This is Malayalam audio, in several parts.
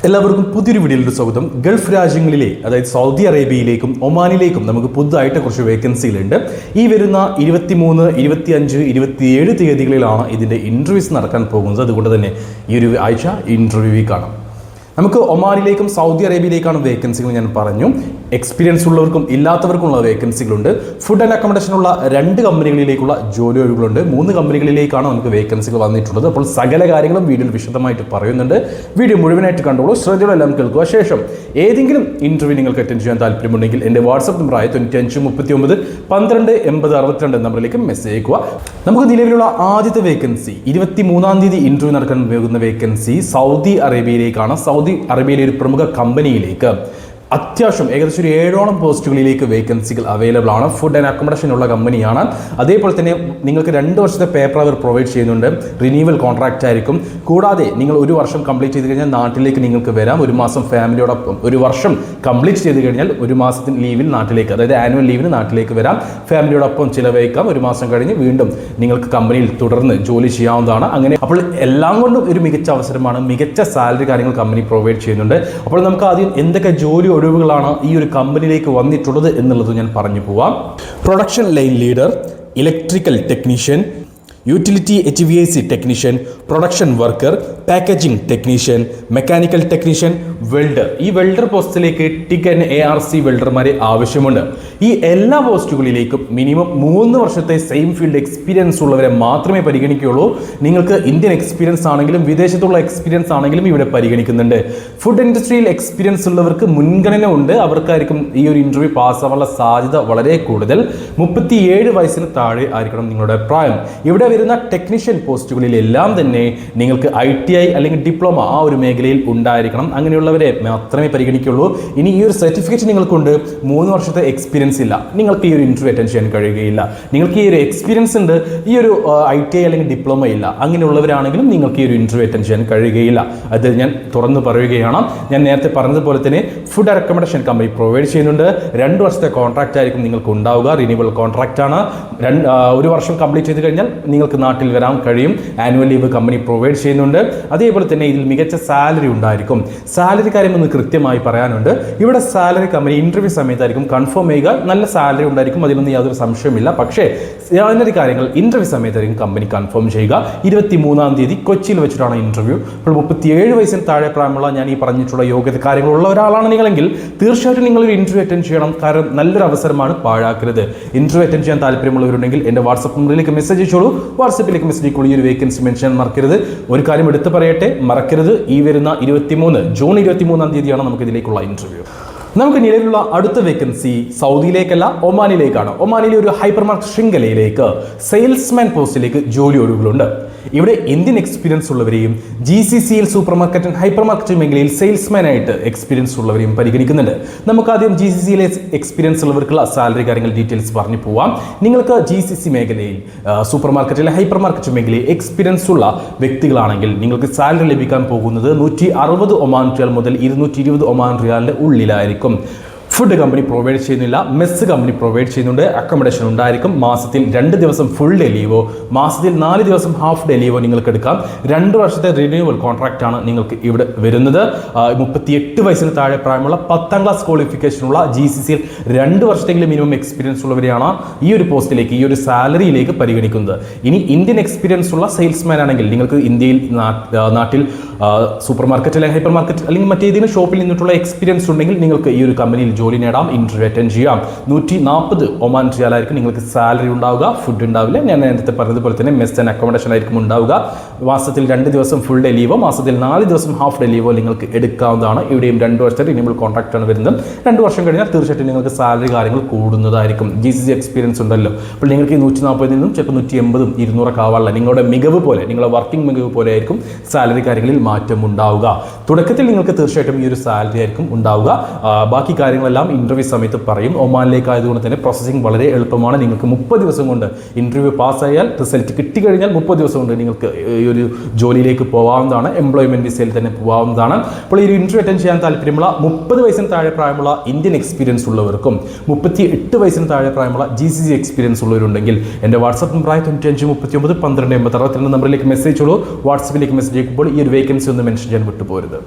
എല്ലാവർക്കും പുതിയൊരു വീഡിയോയിലേക്ക് സ്വാഗതം. ഗൾഫ് രാജ്യങ്ങളിലെ അതായത് സൗദി അറേബ്യയിലേക്കും ഒമാനിലേക്കും നമുക്ക് പുതുതായിട്ട് കുറച്ച് വേക്കൻസികളുണ്ട്. ഈ വരുന്ന 23, 25, 27 തീയതികളിലാണ് ഇതിൻ്റെ ഇൻ്റർവ്യൂസ് നടക്കാൻ പോകുന്നത്. അതുകൊണ്ട് തന്നെ ഈ ഒരു ആഴ്ച ഇൻ്റർവ്യൂ വീക്കാണ്. നമുക്ക് ഒമാനിലേക്കും സൗദി അറേബ്യയിലേക്കാണ് വേക്കൻസികൾ ഞാൻ പറഞ്ഞു. എക്സ്പീരിയൻസ് ഉള്ളവർക്കും ഇല്ലാത്തവർക്കുമുള്ള വേക്കൻസികളുണ്ട്. ഫുഡ് ആൻഡ് അക്കോമഡേഷനുള്ള 2 കമ്പനികളിലേക്കുള്ള ജോലി ഒഴിവുകളുണ്ട്. 3 കമ്പനികളിലേക്കാണ് നമുക്ക് വേക്കൻസികൾ വന്നിട്ടുള്ളത്. അപ്പോൾ സകല കാര്യങ്ങളും വീഡിയോയിൽ വിശദമായിട്ട് പറയുന്നുണ്ട്. വീഡിയോ മുഴുവനായിട്ട് കണ്ടോളൂ, ശ്രദ്ധയോടെല്ലാം കേൾക്കുക. ശേഷം ഏതെങ്കിലും ഇൻ്റർവ്യൂ നിങ്ങൾക്ക് അറ്റൻഡ് ചെയ്യാൻ താല്പര്യമുണ്ടെങ്കിൽ എൻ്റെ വാട്സപ്പ് നമ്പറായ 95 39 80 62 നമ്പറിലേക്ക് മെസ്സേജ് അയക്കുക. നമുക്ക് നിലവിലുള്ള ആദ്യത്തെ വേക്കൻസി 23-ാം തീയതി ഇൻ്റർവ്യൂ നടക്കാൻ പോകുന്ന വേക്കൻസി സൗദി അറേബ്യയിലേക്കാണ്. സൗദി അറേബ്യയിലെ ഒരു പ്രമുഖ കമ്പനിയിലേക്ക് അത്യാവശ്യം ഏകദേശം ഒരു 7ഓളം പോസ്റ്റുകളിലേക്ക് വേക്കൻസികൾ അവൈലബിൾ ആണ്. ഫുഡ് ആൻഡ് അക്കോമഡേഷൻ ഉള്ള കമ്പനിയാണ്. അതേപോലെ തന്നെ നിങ്ങൾക്ക് 2 വർഷത്തെ പേപ്പർ അവർ പ്രൊവൈഡ് ചെയ്യുന്നുണ്ട്. റിന്യൂവൽ കോൺട്രാക്റ്റ് ആയിരിക്കും. കൂടാതെ നിങ്ങൾ 1 വർഷം കംപ്ലീറ്റ് ചെയ്ത് കഴിഞ്ഞാൽ നാട്ടിലേക്ക് നിങ്ങൾക്ക് വരാം. 1 മാസം ഫാമിലിയോടൊപ്പം, 1 വർഷം കംപ്ലീറ്റ് ചെയ്ത് കഴിഞ്ഞാൽ 1 മാസത്തിന് ലീവിൽ നാട്ടിലേക്ക്, അതായത് ആനുവൽ ലീവിന് നാട്ടിലേക്ക് വരാം. ഫാമിലിയോടൊപ്പം ചിലവഴിക്കാം. 1 മാസം കഴിഞ്ഞ് വീണ്ടും നിങ്ങൾക്ക് കമ്പനിയിൽ തുടർന്ന് ജോലി ചെയ്യാവുന്നതാണ്. അങ്ങനെ അപ്പോൾ എല്ലാം കൊണ്ടും ഒരു മികച്ച അവസരമാണ്. മികച്ച സാലറി കാര്യങ്ങൾ കമ്പനി പ്രൊവൈഡ് ചെയ്യുന്നുണ്ട്. അപ്പോൾ നമുക്ക് ആദ്യം എന്തൊക്കെ ജോലി ഒഴിവുകളാണ് ഈ ഒരു കമ്പനിയിലേക്ക് വന്നിട്ടുള്ളത് എന്നുള്ളത് ഞാൻ പറഞ്ഞു പോവാം. Production line leader, electrical technician, utility HVAC technician, production worker, packaging technician, mechanical technician, welder. ഈ വെൽഡർ പോസ്റ്റിലേക്ക് TIG and ARC വെൽഡർമാരെ ആവശ്യമുണ്ട്. ഈ എല്ലാ പോസ്റ്റുകളിലേക്കും മിനിമം 3 വർഷത്തെ സെയിം ഫീൽഡ് എക്സ്പീരിയൻസ് ഉള്ളവരെ മാത്രമേ പരിഗണിക്കുകയുള്ളൂ. നിങ്ങൾക്ക് ഇന്ത്യൻ എക്സ്പീരിയൻസ് ആണെങ്കിലും വിദേശത്തുള്ള എക്സ്പീരിയൻസ് ആണെങ്കിലും ഇവിടെ പരിഗണിക്കുന്നുണ്ട്. ഫുഡ് ഇൻഡസ്ട്രിയിൽ എക്സ്പീരിയൻസ് ഉള്ളവർക്ക് മുൻഗണന ഉണ്ട്. അവർക്കായിരിക്കും ഈ ഒരു ഇൻ്റർവ്യൂ പാസ്സാവാനുള്ള സാധ്യത വളരെ കൂടുതൽ. 37 വയസ്സിന് താഴെ ആയിരിക്കണം നിങ്ങളുടെ പ്രായം. ഇവിടെ വരുന്ന ടെക്നീഷ്യൻ പോസ്റ്റുകളിലെല്ലാം തന്നെ നിങ്ങൾക്ക് ITI അല്ലെങ്കിൽ ഡിപ്ലോമ ആ ഒരു മേഖലയിൽ ഉണ്ടായിരിക്കണം. അങ്ങനെയുള്ളവരെ മാത്രമേ പരിഗണിക്കുള്ളൂ. ഇനി ഈ ഒരു സർട്ടിഫിക്കറ്റ് നിങ്ങൾക്കുണ്ട്, 3 വർഷത്തെ എക്സ്പീരിയൻസ് ഇല്ല, നിങ്ങൾക്ക് ഈ ഒരു ഇൻ്റർവ്യൂ അറ്റൻഡ് ചെയ്യാൻ കഴിയുകയില്ല. നിങ്ങൾക്ക് ഈ ഒരു എക്സ്പീരിയൻസ് ഉണ്ട്, ഈ ഒരു ITI അല്ലെങ്കിൽ ഡിപ്ലോമ ഇല്ല, അങ്ങനെയുള്ളവരാണെങ്കിലും നിങ്ങൾക്ക് ഈ ഒരു ഇൻ്റർവ്യൂ അറ്റൻഡ് ചെയ്യാൻ കഴിയുകയില്ല. അത് ഞാൻ തുറന്ന് പറയുകയാണ്. ഞാൻ നേരത്തെ പറഞ്ഞതുപോലെ തന്നെ food and accommodation company provide ചെയ്യുന്നുണ്ട്. 2 വർഷത്തെ കോൺട്രാക്റ്റ് ആയിരിക്കും നിങ്ങൾക്ക് ഉണ്ടാവുക. റിന്യൂവൽ കോൺട്രാക്റ്റ് ആണ്. 1 വർഷം കംപ്ലീറ്റ് ചെയ്ത് കഴിഞ്ഞാൽ നിങ്ങൾക്ക് നാട്ടിൽ വരാൻ കഴിയും. ആനുവൽ ലീവ് കമ്പനി പ്രൊവൈഡ് ചെയ്യുന്നുണ്ട്. അതേപോലെ തന്നെ ഇതിൽ മികച്ച സാലറി ഉണ്ടായിരിക്കും. സാലറി കാര്യം ഒന്ന് കൃത്യമായി പറയാനുണ്ട്. ഇവിടെ സാലറി കമ്പനി ഇൻ്റർവ്യൂ സമയത്തായിരിക്കും കൺഫേം ചെയ്യുക. നല്ല സാലറി ഉണ്ടായിരിക്കും, അതിലൊന്നും യാതൊരു സംശയമില്ല. പക്ഷേ സാലറി കാര്യങ്ങൾ ഇൻ്റർവ്യൂ സമയത്തായിരിക്കും കമ്പനി കൺഫേം ചെയ്യുക. 23-ാം തീയതി കൊച്ചിയിൽ വെച്ചിട്ടാണ് ഇൻ്റർവ്യൂ. അപ്പോൾ 37 വയസ്സിന് താഴെ പ്രായമുള്ള ഞാൻ ഈ പറഞ്ഞിട്ടുള്ള യോഗ്യത കാര്യങ്ങളുള്ള ഒരാളാണ് നിങ്ങളെങ്കിൽ തീർച്ചയായിട്ടും നിങ്ങളൊരു ഇൻ്റർവ്യൂ അറ്റൻഡ് ചെയ്യണം. കാരണം നല്ലൊരു അവസരമാണ്, പാഴാക്കരുത്. ഇൻ്റർവ്യൂ അറ്റൻഡ് ചെയ്യാൻ താല്പര്യമുള്ളവരുണ്ടെങ്കിൽ എൻ്റെ വാട്സപ്പ് നമ്പറിലേക്ക് മെസ്സേജ് അയച്ചോളൂ. വാട്സപ്പിലേക്ക് മെസ്സേജ് ഈ ഒരു വേക്കൻസി മെൻഷൻ മറക്കരുത്. ഒരു കാര്യം എടുത്ത് പറയട്ടെ, മറക്കരുത്. ഈ വരുന്ന ജൂൺ 23-ാം തീയതിയാണ് നമുക്ക് ഇതിലേക്കുള്ള ഇൻ്റർവ്യൂ. നമുക്ക് നിലവിലുള്ള അടുത്ത വേക്കൻസി സൗദിയിലേക്കല്ല, ഒമാനിലേക്കാണ്. ഒമാനിലെ ഒരു ഹൈപ്പർ മാർക്കറ്റ് ശൃംഖലയിലേക്ക് സെയിൽസ്മാൻ പോസ്റ്റിലേക്ക് ജോലി ഒഴിവുകളുണ്ട്. ഇവിടെ ഇന്ത്യൻ എക്സ്പീരിയൻസ് ഉള്ളവരെയും GCCയിൽ supermarket and hypermarket മേഖലയിൽ സെയിൽസ്മാൻ ആയിട്ട് എക്സ്പീരിയൻസ് ഉള്ളവരെയും പരിഗണിക്കുന്നുണ്ട്. നമുക്ക് ആദ്യം GCCയിലെ എക്സ്പീരിയൻസ് ഉള്ളവർക്കുള്ള സാലറി കാര്യങ്ങൾ ഡീറ്റെയിൽസ് പറഞ്ഞു പോവാം. നിങ്ങൾക്ക് GCC മേഖലയിൽ സൂപ്പർ മാർക്കറ്റിലെ ഹൈപ്പർ മാർക്കറ്റ് മേഖലയിൽ എക്സ്പീരിയൻസ് ഉള്ള വ്യക്തികളാണെങ്കിൽ നിങ്ങൾക്ക് സാലറി ലഭിക്കാൻ പോകുന്നത് 160 ഒമാൻ റിയാൽ മുതൽ 220 ഒമാൻ റിയാലിൻ്റെ ഉള്ളിലായിരിക്കും. ഫുഡ് കമ്പനി പ്രൊവൈഡ് ചെയ്യുന്നില്ല, മെസ്സ് കമ്പനി പ്രൊവൈഡ് ചെയ്യുന്നുണ്ട്. അക്കോമഡേഷൻ ഉണ്ടായിരിക്കും. മാസത്തിൽ 2 ദിവസം ഫുൾ ഡേ ലീവോ മാസത്തിൽ 4 ദിവസം ഹാഫ് ഡേ ലീവോ നിങ്ങൾക്ക് എടുക്കാം. 2 വർഷത്തെ റിന്യൂവൽ കോൺട്രാക്റ്റ് ആണ് നിങ്ങൾക്ക് ഇവിടെ വരുന്നത്. 38 വയസ്സിന് താഴെ പ്രായമുള്ള 10ാം ക്ലാസ് ക്വാളിഫിക്കേഷനുള്ള GCCയിൽ 2 വർഷത്തെങ്കിലും മിനിമം എക്സ്പീരിയൻസ് ഉള്ളവരെയാണ് ഈ ഒരു പോസ്റ്റിലേക്ക്, ഈ ഒരു സാലറിയിലേക്ക് പരിഗണിക്കുന്നത്. ഇനി ഇന്ത്യൻ എക്സ്പീരിയൻസ് ഉള്ള സെയിൽസ്മാൻ ആണെങ്കിൽ നിങ്ങൾക്ക് ഇന്ത്യയിൽ നാട്ടിൽ സൂപ്പർ മാർക്കറ്റ് അല്ലെങ്കിൽ ഹൈപ്പർ മാർക്കറ്റ് അല്ലെങ്കിൽ മറ്റേതെങ്കിലും ഷോപ്പിൽ നിന്നിട്ടുള്ള എക്സ്പീരിയൻസ് ഉണ്ടെങ്കിൽ നിങ്ങൾക്ക് ഈ ഒരു കമ്പനിയിൽ ജോലി നേടാം, ഇൻ്റർവ്യൂ അറ്റൻഡ് ചെയ്യാം. 140 ഒമാൻ റിയാലായിരിക്കും നിങ്ങൾക്ക് സാലറി ഉണ്ടാവുക. ഫുഡ് ഉണ്ടാവില്ല. ഞാൻ നേരത്തെ പറഞ്ഞതുപോലെ തന്നെ മെസ് ആൻഡ് അക്കോമഡേഷൻ ആയിരിക്കും ഉണ്ടാവുക. മാസത്തിൽ 2 ദിവസം ഫുൾ ഡേ ലീവോ മാസത്തിൽ 4 ദിവസം ഹാഫ് ഡേ ലീവോ നിങ്ങൾക്ക് എടുക്കാവുന്നതാണ്. ഇവിടെയും 2 വർഷത്തെ റിന്യൂവൽ കോൺട്രാക്റ്റ് ആണ് വരുന്നത്. 2 വർഷം കഴിഞ്ഞാൽ തീർച്ചയായിട്ടും നിങ്ങൾക്ക് സാലറി കാര്യങ്ങൾ കൂടുന്നതായിരിക്കും. GCC എക്സ്പീരിയൻസ് ഉണ്ടല്ലോ. അപ്പോൾ നിങ്ങൾക്ക് 140 നിന്നും ചിലപ്പോൾ 180, 200 ആവാറില്ല. നിങ്ങളുടെ മികവ് പോലെ, നിങ്ങളുടെ വർക്കിംഗ് മികവ് പോലെ ആയിരിക്കും സാലറി കാര്യങ്ങളിൽ മാറ്റം ഉണ്ടാവുക. തുടക്കത്തിൽ നിങ്ങൾക്ക് തീർച്ചയായിട്ടും ഈ ഒരു സാലറി ആയിരിക്കും ഉണ്ടാവുക. ബാക്കി കാര്യങ്ങളെല്ലാം ഇൻ്റർവ്യൂ സമയത്ത് പറയും. ഒമാനിലേക്ക് ആയതുകൊണ്ട് തന്നെ പ്രോസസ്സിംഗ് വളരെ എളുപ്പമാണ്. നിങ്ങൾക്ക് 30 ദിവസം കൊണ്ട് ഇൻ്റർവ്യൂ പാസ്സായാൽ റിസൾട്ട് കിട്ടിക്കഴിഞ്ഞാൽ 30 ദിവസം കൊണ്ട് നിങ്ങൾക്ക് ഈ ഒരു ജോലിയിലേക്ക് പോകാവുന്നതാണ്. എംപ്ലോയ്മെൻറ്റ് വിസയിൽ തന്നെ പോകാവുന്നതാണ്. അപ്പോൾ ഈ ഒരു ഇൻ്റർവ്യൂ അറ്റൻഡ് ചെയ്യാൻ താല്പര്യമുള്ള 30 വയസ്സിന് താഴെ പ്രായമുള്ള ഇന്ത്യൻ എക്സ്പീരിയൻസ് ഉള്ളവർക്കും 38 വയസ്സിന് താഴെ പ്രായമുള്ള GCC എക്സ്പീരിയൻസ് ഉള്ളവരുണ്ടെങ്കിൽ എൻ്റെ വാട്സപ്പ് നമ്പറായ 95 39 12 80 62 നമ്പറിലേക്ക് മെസ്സേജ് ഉള്ളൂ. വാട്സപ്പിലേക്ക് മെസ്സേജ് അയക്കുമ്പോൾ ഈ ഒരു വേക്കൻസി ഒന്ന് മെൻഷൻ ചെയ്യാൻ വിട്ടുപോകരുത്.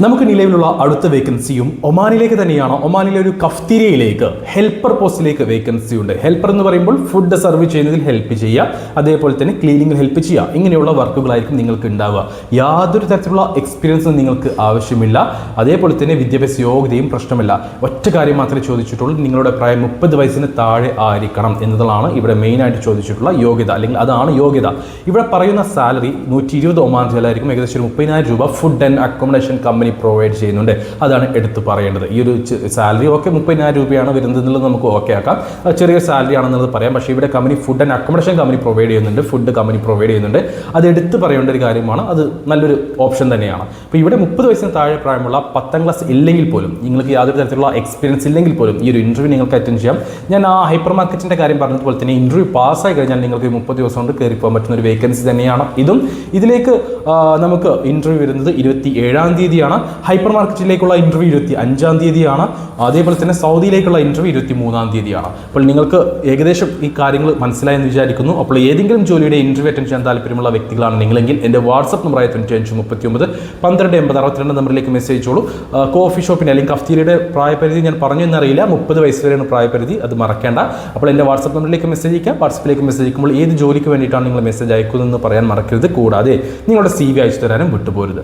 നമുക്ക് നിലവിലുള്ള അടുത്ത വേക്കൻസിയും ഒമാനിലേക്ക് തന്നെയാണ്. ഒമാനിലെ ഒരു കഫ്തീരിയയിലേക്ക് ഹെൽപ്പർ പോസ്റ്റിലേക്ക് വേക്കൻസി ഉണ്ട്. ഹെൽപ്പർ എന്ന് പറയുമ്പോൾ ഫുഡ് സെർവ് ചെയ്യുന്നതിൽ ഹെൽപ്പ് ചെയ്യുക, അതേപോലെ തന്നെ ക്ലീനിങ്ങിൽ ഹെൽപ്പ് ചെയ്യുക, ഇങ്ങനെയുള്ള വർക്കുകളായിരിക്കും നിങ്ങൾക്ക് ഉണ്ടാവുക. യാതൊരു തരത്തിലുള്ള എക്സ്പീരിയൻസും നിങ്ങൾക്ക് ആവശ്യമില്ല. അതേപോലെ തന്നെ വിദ്യാഭ്യാസ യോഗ്യതയും പ്രശ്നമില്ല. ഒറ്റ കാര്യം മാത്രമേ ചോദിച്ചിട്ടുള്ളൂ, നിങ്ങളുടെ പ്രായം 30 വയസ്സിന് താഴെ ആയിരിക്കണം എന്നതാണ് ഇവിടെ മെയിനായിട്ട് ചോദിച്ചിട്ടുള്ള യോഗ്യത, അല്ലെങ്കിൽ അതാണ് യോഗ്യത. ഇവിടെ പറയുന്ന സാലറി 120 ഒമാൻ റിയാലായിരിക്കും. ഏകദേശം 30,000 രൂപ food and accommodation company provide ചെയ്യുന്നുണ്ട്. അതാണ് എടുത്ത് പറയേണ്ടത്. ഈ ഒരു സാലറി ഓക്കെ 30,000 രൂപയാണ് വരുന്നത് എന്നുള്ളത് നമുക്ക് ഓക്കെ ആക്കാം, ചെറിയ സാലറി ആണെന്നുള്ളത് പറയാം. പക്ഷേ ഇവിടെ company food and accommodation company provide ചെയ്യുന്നുണ്ട്, ഫുഡ് കമ്പനി പ്രൊവൈഡ് ചെയ്യുന്നുണ്ട്. അത് എടുത്ത് പറയേണ്ട ഒരു കാര്യമാണ്. അത് നല്ലൊരു ഓപ്ഷൻ തന്നെയാണ്. അപ്പോൾ ഇവിടെ 30 വയസ്സിന് താഴെ പ്രായമുള്ള 10ാം ക്ലാസ് ഇല്ലെങ്കിൽ പോലും, നിങ്ങൾക്ക് യാതൊരു തരത്തിലുള്ള എക്സ്പീരിയൻസ് ഇല്ലെങ്കിൽ പോലും ഈ ഒരു ഇൻ്റർവ്യൂ നിങ്ങൾക്ക് അറ്റൻഡ് ചെയ്യാം. ഞാൻ ആ ഹൈപ്പർ മാർക്കറ്റിൻ്റെ കാര്യം പറഞ്ഞതുപോലെ തന്നെ ഇൻ്റർവ്യൂ പാസ്സായി കഴിഞ്ഞാൽ നിങ്ങൾക്ക് 30 ദിവസം കൊണ്ട് കയറി പോകാൻ പറ്റുന്ന ഒരു വേക്കൻസി തന്നെയാണ് ഇതും. ഇതിലേക്ക് നമുക്ക് ഇൻ്റർവ്യൂ വരുന്നത് 27-ാം തീയതിയാണ്. ഹൈപ്പർ മാർക്കറ്റിലേക്കുള്ള ഇൻ്റർവ്യൂ 25-ാം തീയതിയാണ്. അതേപോലെ തന്നെ സൗദിയിലേക്കുള്ള ഇൻ്റർവ്യൂ 23-ാം തീയതിയാണ്. അപ്പോൾ നിങ്ങൾക്ക് ഏകദേശം ഈ കാര്യങ്ങൾ മനസ്സിലായെന്ന് വിചാരിക്കുന്നു. അപ്പോൾ ഏതെങ്കിലും ജോലിയുടെ ഇൻ്റർവ്യൂ അറ്റൻഡ് ചെയ്യാൻ താല്പര്യമുള്ള വ്യക്തികളാണ് നിങ്ങളെങ്കിൽ എൻ്റെ വാട്സപ്പ് നമ്പറായ 9539 നമ്പറിലേക്ക് മെസ്സേജ് അയച്ചോളൂ. കോഫി ഷോപ്പിൻ്റെ അല്ലെങ്കിൽ കഫ്തീരിയയുടെ പ്രായപരിധി ഞാൻ പറഞ്ഞു എന്നറിയില്ല, 30 വയസ്സ് വരെയാണ് പ്രായപരിധി, അത് മറക്കേണ്ട. അപ്പോൾ എൻ്റെ വാട്സപ്പ് നമ്പറിലേക്ക് മെസ്സേജ് അയക്കാം. വാട്സപ്പിലേക്ക് മെസ്സേജ് അയക്കുമ്പോൾ ഏത് ജോലിക്ക് വേണ്ടിയിട്ടാണ് നിങ്ങൾ മെസ്സേജ് അയക്കുന്നതെന്ന് പറയാൻ മറക്കരുത്. കൂടാതെ നിങ്ങളുടെ CV അയച്ചു തരാനും വിട്ടുപോരുത്.